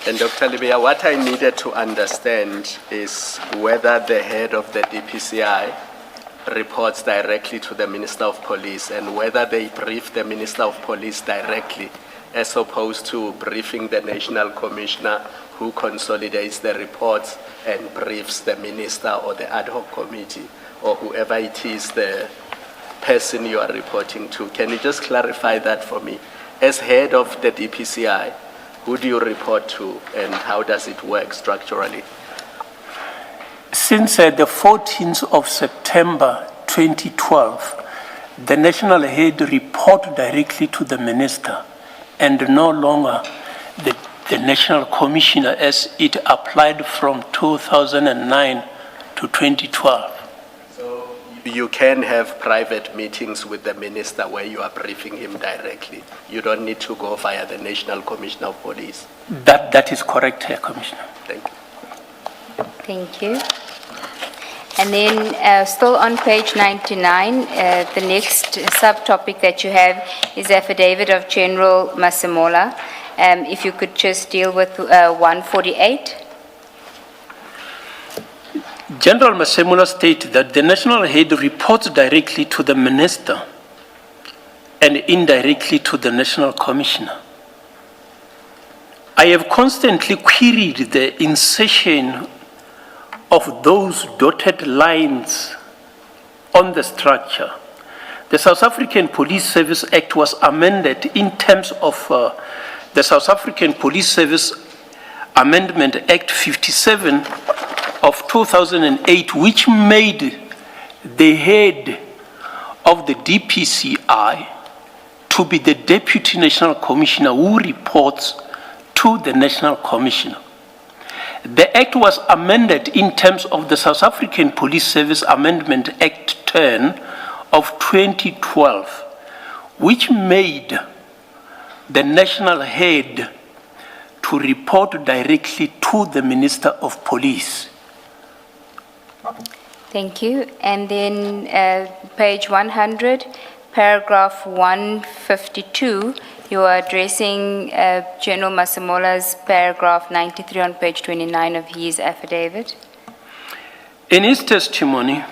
And Dr. Lebeya, what I needed to understand is whether the head of the DPCI reports directly to the Minister of Police and whether they brief the Minister of Police directly as opposed to briefing the National Commissioner who consolidates the reports and briefs the Minister or the ad hoc committee or whoever it is the person you are reporting to. Can you just clarify that for me? As head of the DPCI, who do you report to and how does it work structurally? Since the 14th of September 2012, the national head report directly to the minister and no longer the national commissioner as it applied from 2009 to 2012. So you can have private meetings with the minister where you are briefing him directly. You don't need to go via the National Commissioner of Police. That is correct, Commissioner. Thank you. Thank you. And then still on page 99, the next subtopic that you have is Affidavit of General Masemola. If you could just deal with 148. General Masemola stated that the national head reports directly to the minister and indirectly to the national commissioner. I have constantly queried the insertion of those dotted lines on the structure. The South African Police Service Act was amended in terms of the South African Police Service Amendment Act 57 of 2008, which made the head of the DPCI to be the Deputy National Commissioner who reports to the National Commissioner. The Act was amended in terms of the South African Police Service Amendment Act 10 of 2012, which made the national head to report directly to the Minister of Police. Thank you. And then page 100, paragraph 152, you are addressing General Masemola's paragraph 93 on page 29 of his affidavit. In his testimony,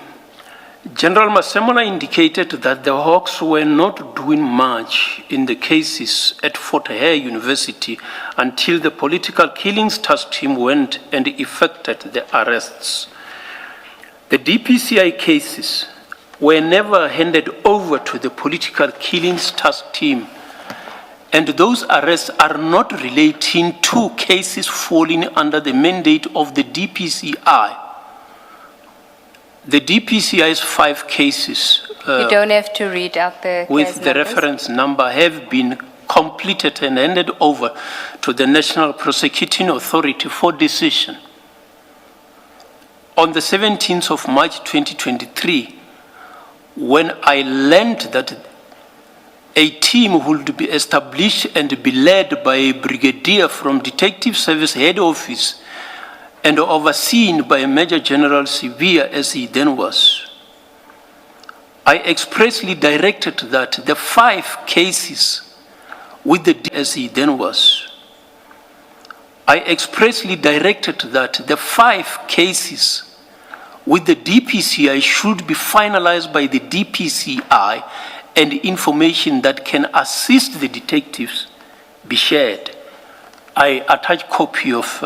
General Masemola indicated that the Hawks were not doing much in the cases at Fort Hare University until the political killings task team went and effected the arrests. The DPCI cases were never handed over to the political killings task team, and those arrests are not relating to cases falling under the mandate of the DPCI. The DPCI's 5 cases you don't have to read out the with the reference number have been completed and handed over to the National Prosecuting Authority for decision. On the 17th of March 2023, when I learned that a team would be established and be led by a brigadier from Detective Service Head Office and overseen by Major General Severe as he then was, I expressly directed that the 5 cases with the as he then was. I expressly directed that the 5 cases with the DPCI should be finalized by the DPCI and information that can assist the detectives be shared. I attach copy of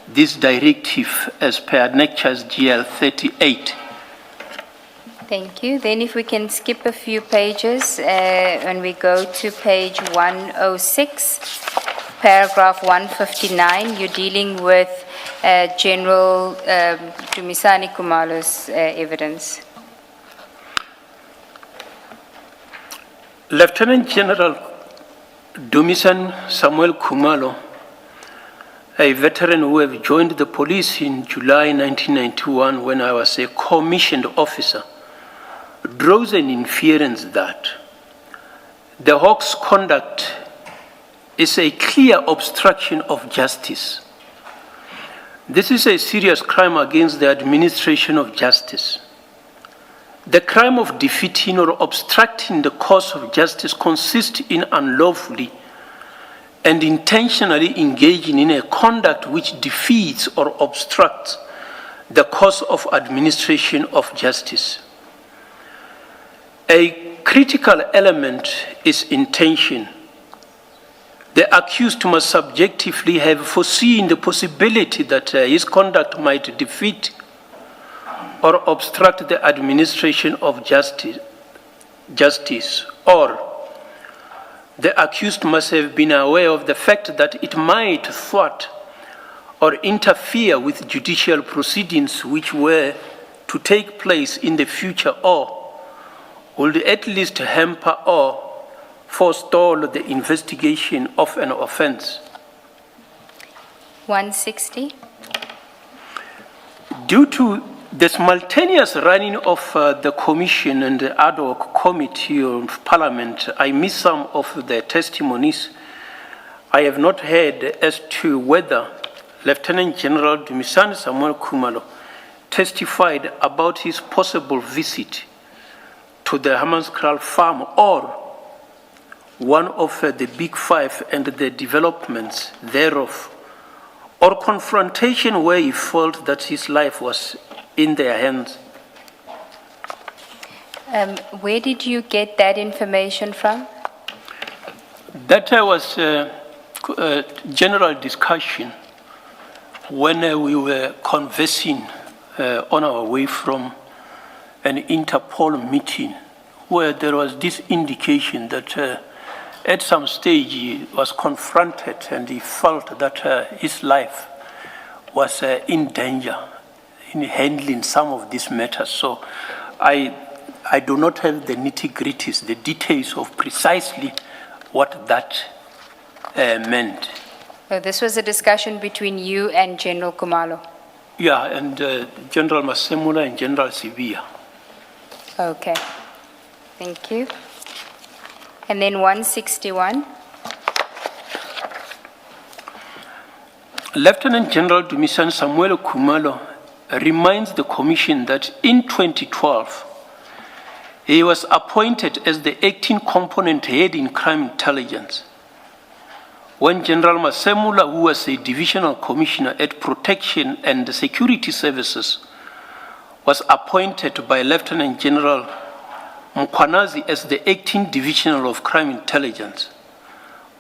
this directive as per Annexures GL 38. Thank you. Then if we can skip a few pages and we go to page 106, paragraph 159, you're dealing with General Gen Khumalo's evidence. Lieutenant General Dumisan Samuel Khumalo, a veteran who have joined the police in July 1991 when I was a commissioned officer, draws an inference that the Hawks' conduct is a clear obstruction of justice. This is a serious crime against the administration of justice. The crime of defeating or obstructing the course of justice consists in unlawfully and intentionally engaging in a conduct which defeats or obstructs the course of administration of justice. A critical element is intention. The accused must subjectively have foreseen the possibility that his conduct might defeat or obstruct the administration of justice, or the accused must have been aware of the fact that it might thwart or interfere with judicial proceedings which were to take place in the future, or would at least hamper or forestall the investigation of an offense. 160. Due to the simultaneous running of the Commission and the ad hoc committee of Parliament, I missed some of the testimonies. I have not heard as to whether Lieutenant General Dumisani Samuel Khumalo testified about his possible visit to the Hammanskraal farm or one of the Big Five and the developments thereof, or confrontation where he felt that his life was in their hands. Where did you get that information from? That was a general discussion when we were conversing on our way from an Interpol meeting, where there was this indication that at some stage he was confronted and he felt that his life was in danger in handling some of these matters. So I do not have the nitty-gritties, the details of precisely what that meant. So this was a discussion between you and General Khumalo? Yeah, and General Masemula and General Sibia. Okay, thank you. And then 161. Lieutenant General Dumisani Samuel Khumalo reminds the Commission that in 2012, he was appointed as the acting component head in crime intelligence. When General Masemula, who was a divisional commissioner at Protection and Security Services, was appointed by Lieutenant General Mkhwanazi as the acting divisional of crime intelligence,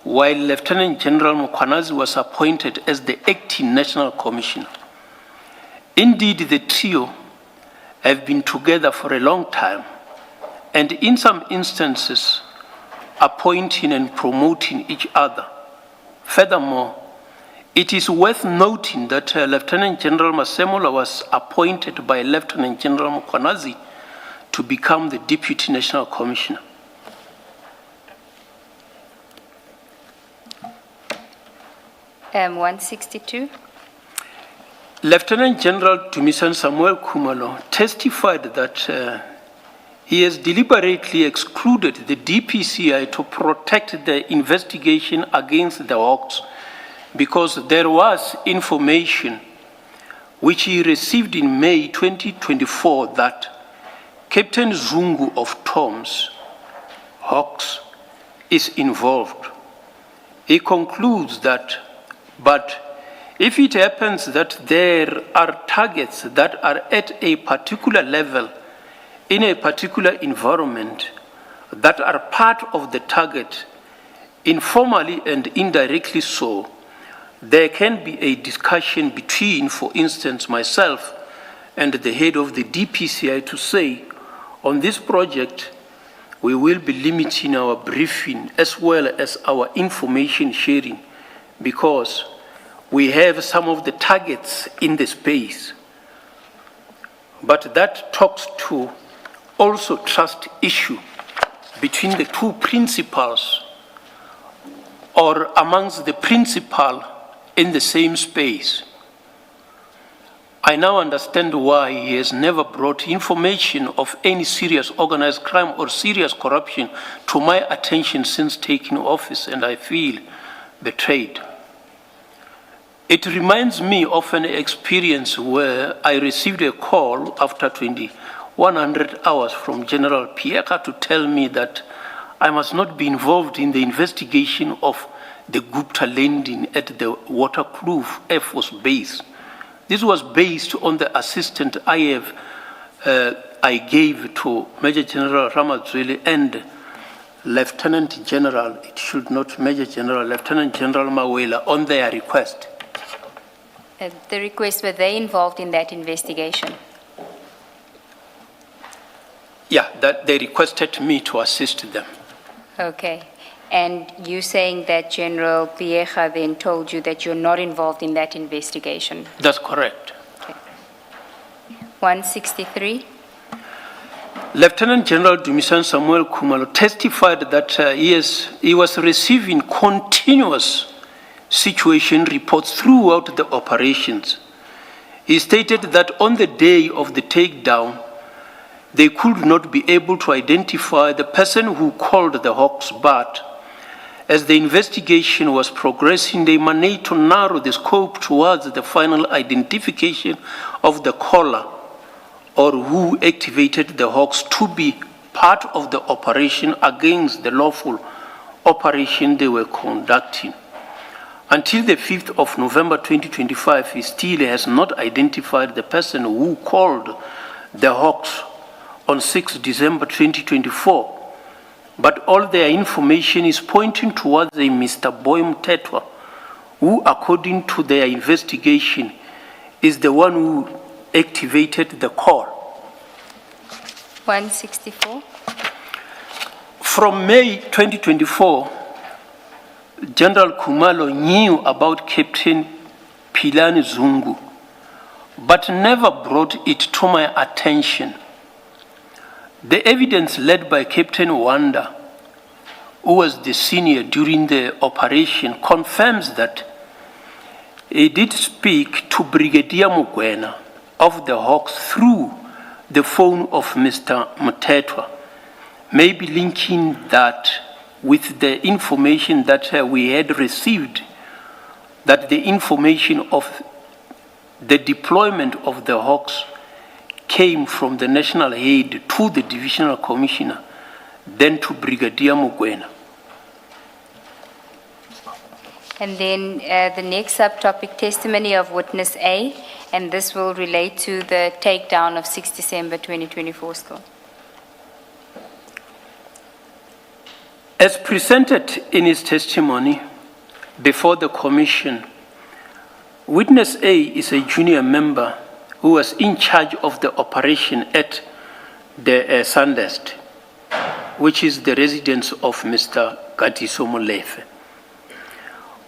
while Lieutenant General Mkhwanazi was appointed as the acting national commissioner. Indeed, the trio have been together for a long time, and in some instances, appointing and promoting each other. Furthermore, it is worth noting that Lieutenant General Masemula was appointed by Lieutenant General Mkhwanazi to become the Deputy National Commissioner. Um, 162. Lieutenant General Dumisani Samuel Khumalo testified that he has deliberately excluded the DPCI to protect the investigation against the Hawks because there was information which he received in May 2024 that Captain Zungu of Tom's Hawks is involved. He concludes that, but if it happens that there are targets that are at a particular level in a particular environment that are part of the target, informally and indirectly so, there can be a discussion between, for instance, myself and the head of the DPCI to say, on this project, we will be limiting our briefing as well as our information sharing because we have some of the targets in the space. But that talks to also trust issue between the two principals or amongst the principal in the same space. I now understand why he has never brought information of any serious organized crime or serious corruption to my attention since taking office, and I feel betrayed. It reminds me of an experience where I received a call after 2,100 hours from General Pieka to tell me that I must not be involved in the investigation of the Gupta landing at the Waterkloof Air Force Base. This was based on the assistant I gave to Major General Ramazweli and Lieutenant General, it should not Major General, Lieutenant General Mawela on their request. The request, were they involved in that investigation? Yeah, that they requested me to assist them. Okay. And you saying that General Vieja then told you that you're not involved in that investigation? That's correct. Okay. 163. Lieutenant General Dumisan Samuel Khumalo testified that yes, he was receiving continuous situation reports throughout the operations. He stated that on the day of the takedown, they could not be able to identify the person who called the Hawks, but as the investigation was progressing, they managed to narrow the scope towards the final identification of the caller or who activated the Hawks to be part of the operation against the lawful operation they were conducting. Until the 5th of November 2025, he still has not identified the person who called the Hawks on 6 December 2024. But all their information is pointing towards a Mr. Boy Mtetwa, who, according to their investigation, is the one who activated the call. 164. From May 2024, General Khumalo knew about Captain Philani Zungu, but never brought it to my attention. The evidence led by Captain Wanda, who was the senior during the operation, confirms that he did speak to Brigadier Mugwena of the Hawks through the phone of Mr. Mtetwa, maybe linking that with the information that we had received, that the information of the deployment of the Hawks came from the national head to the divisional commissioner, then to Brigadier Mugwena. And then the next subtopic, testimony of witness A, and this will relate to the takedown of 6 December 2024 still. As presented in his testimony before the commission, witness A is a junior member who was in charge of the operation at the Sandest, which is the residence of Mr. Katiso Molefe.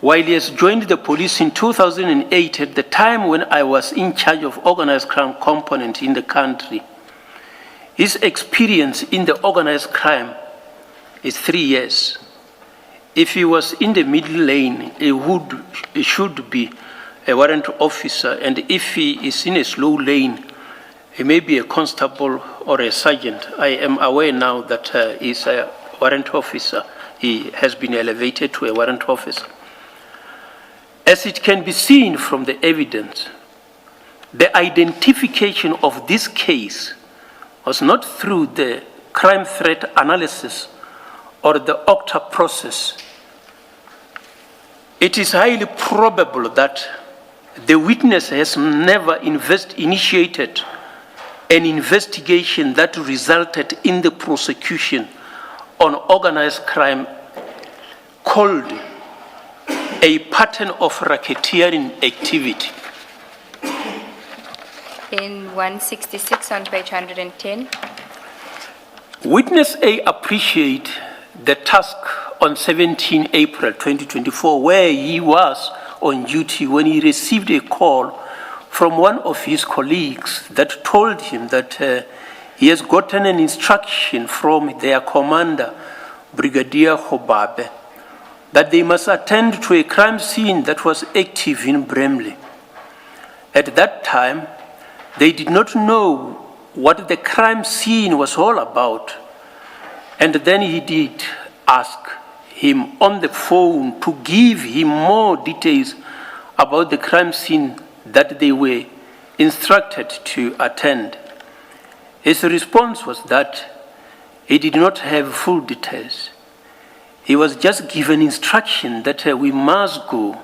While he has joined the police in 2008, at the time when I was in charge of organized crime component in the country, his experience in the organized crime is 3 years. If he was in the middle lane, he should be a warrant officer, and if he is in a slow lane, he may be a constable or a sergeant. I am aware now that he is a warrant officer. He has been elevated to a warrant officer. As it can be seen from the evidence, the identification of this case was not through the crime threat analysis or the OCTA process. It is highly probable that the witness has never initiated an investigation that resulted in the prosecution on organized crime called a pattern of racketeering activity. In 166 on page 110. Witness A appreciate the task on 17 April 2024, where he was on duty when he received a call from one of his colleagues that told him that he has gotten an instruction from their commander, Brigadier Hobabe, that they must attend to a crime scene that was active in Bramley. At that time, they did not know what the crime scene was all about. And then he did ask him on the phone to give him more details about the crime scene that they were instructed to attend. His response was that he did not have full details. He was just given instruction that we must go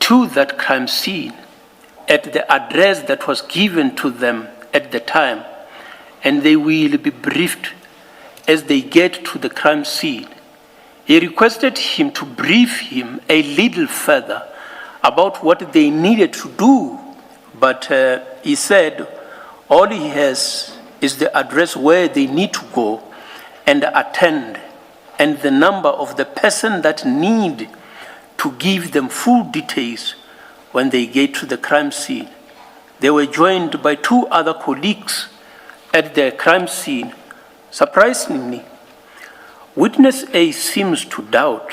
to that crime scene at the address that was given to them at the time, and they will be briefed as they get to the crime scene. He requested him to brief him a little further about what they needed to do, but he said all he has is the address where they need to go and attend, and the number of the person that need to give them full details when they get to the crime scene. They were joined by 2 other colleagues at the crime scene. Surprisingly, witness A seems to doubt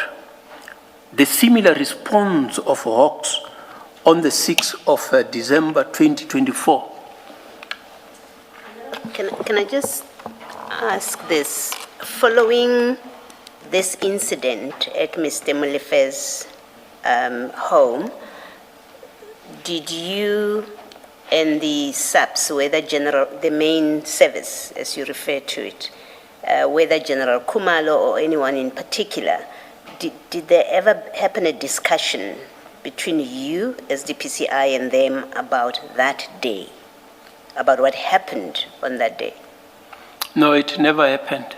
the similar response of Hawks on the 6th of December 2024. Can I just ask this? Following this incident at Mr. Molefe's home, did you and the SAPS, whether the main service, as you refer to it, whether General Khumalo or anyone in particular, did there ever happen a discussion between you as DPCI and them about that day, about what happened on that day? No, it never happened.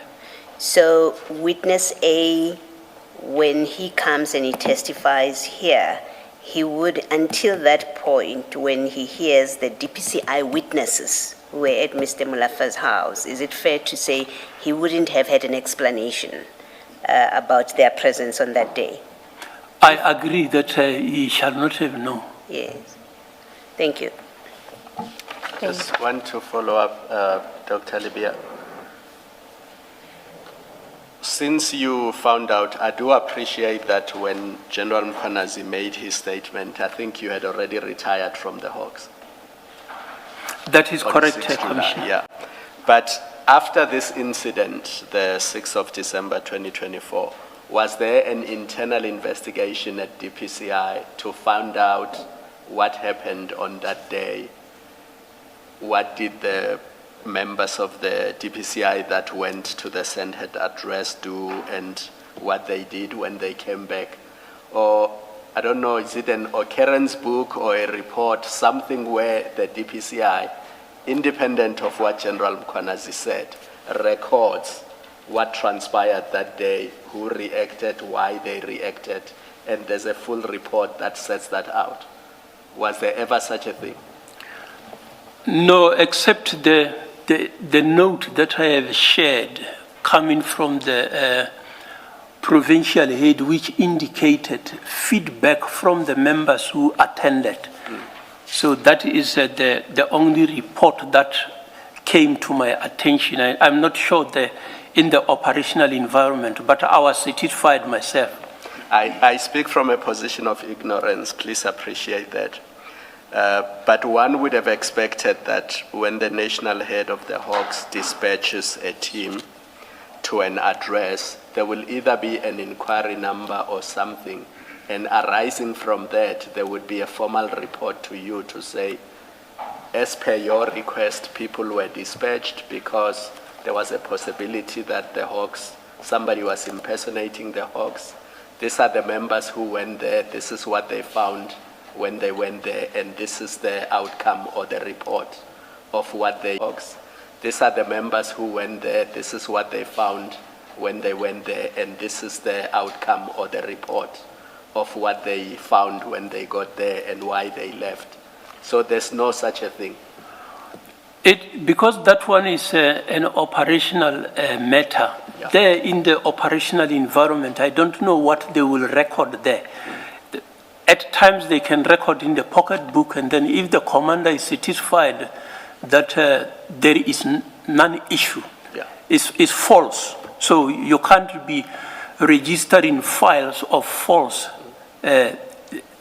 So witness A, when he comes and he testifies here, he would, until that point when he hears the DPCI witnesses who were at Mr. Molefe's house, is it fair to say he wouldn't have had an explanation about their presence on that day? I agree that he shall not have known. Yes. Thank you. Just want to follow up, Dr. Lebeya. Since you found out, I do appreciate that when General Mkhwanazi made his statement, I think you had already retired from the Hawks. That is On correct, 6th July, Commissioner. yeah. But after this incident, the 6th of December 2024, was there an internal investigation at DPCI to find out what happened on that day? What did the members of the DPCI that went to the Sandhead address do, and what they did when they came back? Or, I don't know, is it an occurrence book or a report, something where the DPCI, independent of what General Mkhwanazi said, records what transpired that day, who reacted, why they reacted, and there's a full report that sets that out? Was there ever such a thing? No, except the note that I have shared coming from the provincial head, which indicated feedback from the members who attended. So that is the only report that came to my attention. I'm not sure in the operational environment, but I was satisfied myself. I speak from a position of ignorance. Please appreciate that. But one would have expected that when the national head of the Hawks dispatches a team to an address, there will either be an inquiry number or something, and arising from that, there would be a formal report to you to say, as per your request, people were dispatched because there was a possibility that the Hawks, somebody was impersonating the Hawks. These are the members who went there. This is what they found when they went there, and this is the outcome or the report of what they Hawks. These are the members who went there. This is what they found when they went there, and this is the outcome or the report of what they found when they got there and why they left. So there's no such a thing. Because that one is an operational matter. Yeah. There in the operational environment, I don't know what they will record there. At times they can record in the pocket book, and then if the commander is satisfied that there is non-issue, Yeah. it's false. So you can't be registering files of false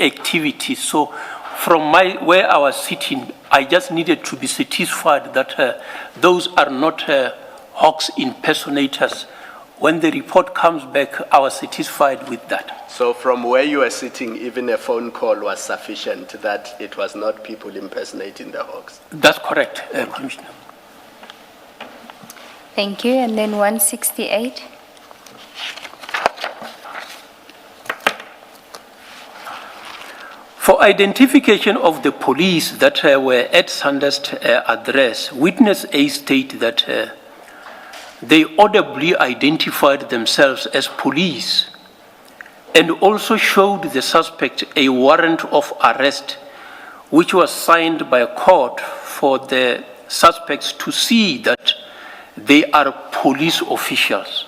activities. So from where I was sitting, I just needed to be satisfied that those are not Hawks impersonators. When the report comes back, I was satisfied with that. So from where you were sitting, even a phone call was sufficient that it was not people impersonating the Hawks? That's correct, Commissioner. Thank you. And then 168. For identification of the police that were at Sanders' address, witness A stated that they audibly identified themselves as police and also showed the suspect a warrant of arrest, which was signed by a court for the suspects to see that they are police officials.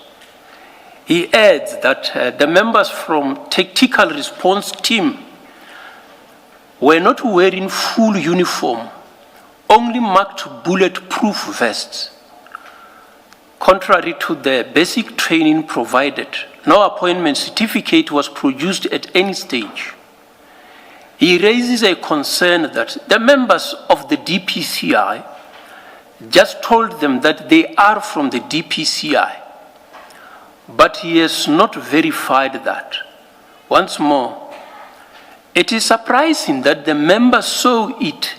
He adds that the members from tactical response team were not wearing full uniform, only marked bulletproof vests. Contrary to the basic training provided, no appointment certificate was produced at any stage. He raises a concern that the members of the DPCI just told them that they are from the DPCI, but he has not verified that. Once more, it is surprising that the members saw it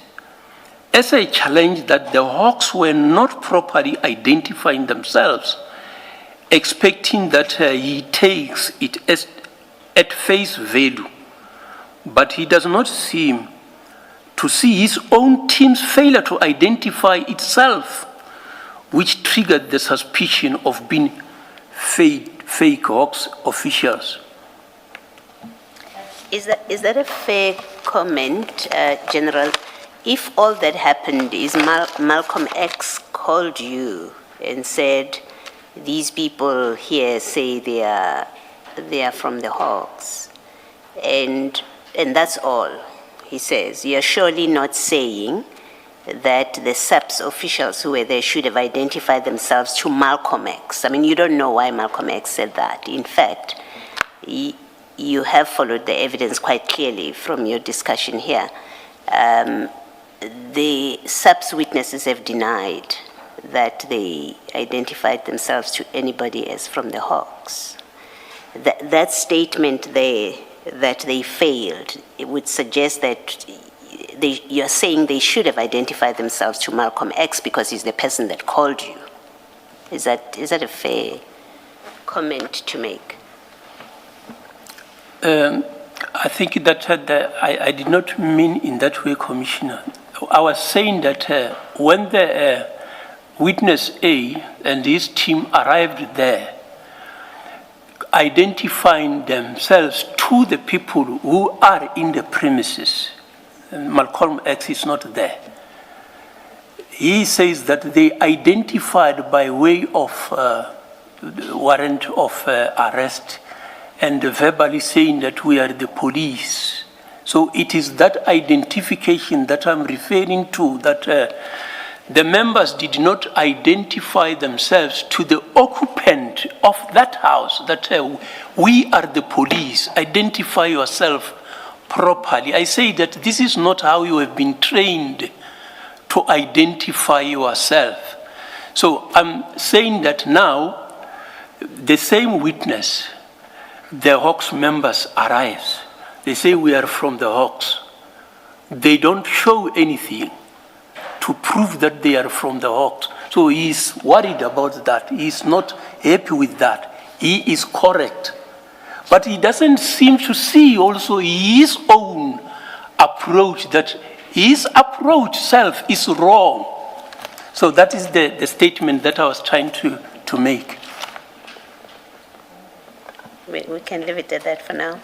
as a challenge that the Hawks were not properly identifying themselves, expecting that he takes it as at face value. But he does not seem to see his own team's failure to identify itself, which triggered the suspicion of being fake Hawks officials. Is that a fair comment, General? If all that happened is Malcolm X called you and said, these people here say they are from the Hawks, and that's all he says, you're surely not saying that the SAPS officials who were there should have identified themselves to Malcolm X. I mean, you don't know why Malcolm X said that. In fact, you have followed the evidence quite clearly from your discussion here. The SAPS witnesses have denied that they identified themselves to anybody as from the Hawks. That statement there, that they failed, it would suggest that you're saying they should have identified themselves to Malcolm X because he's the person that called you. Is that a fair comment to make? I think that I did not mean in that way, Commissioner. I was saying that when the witness A and his team arrived there, identifying themselves to the people who are in the premises, and Malcolm X is not there. He says that they identified by way of warrant of arrest and verbally saying that we are the police. So it is that identification that I'm referring to, that the members did not identify themselves to the occupant of that house, that we are the police, identify yourself properly. I say that this is not how you have been trained to identify yourself. So I'm saying that now the same witness, the Hawks members arrives. They say we are from the Hawks. They don't show anything to prove that they are from the Hawks. So he is worried about that. He is not happy with that. He is correct. But he doesn't seem to see also his own approach, that his approach self is wrong. So that is the statement that I was trying to make. We can leave it at that for now.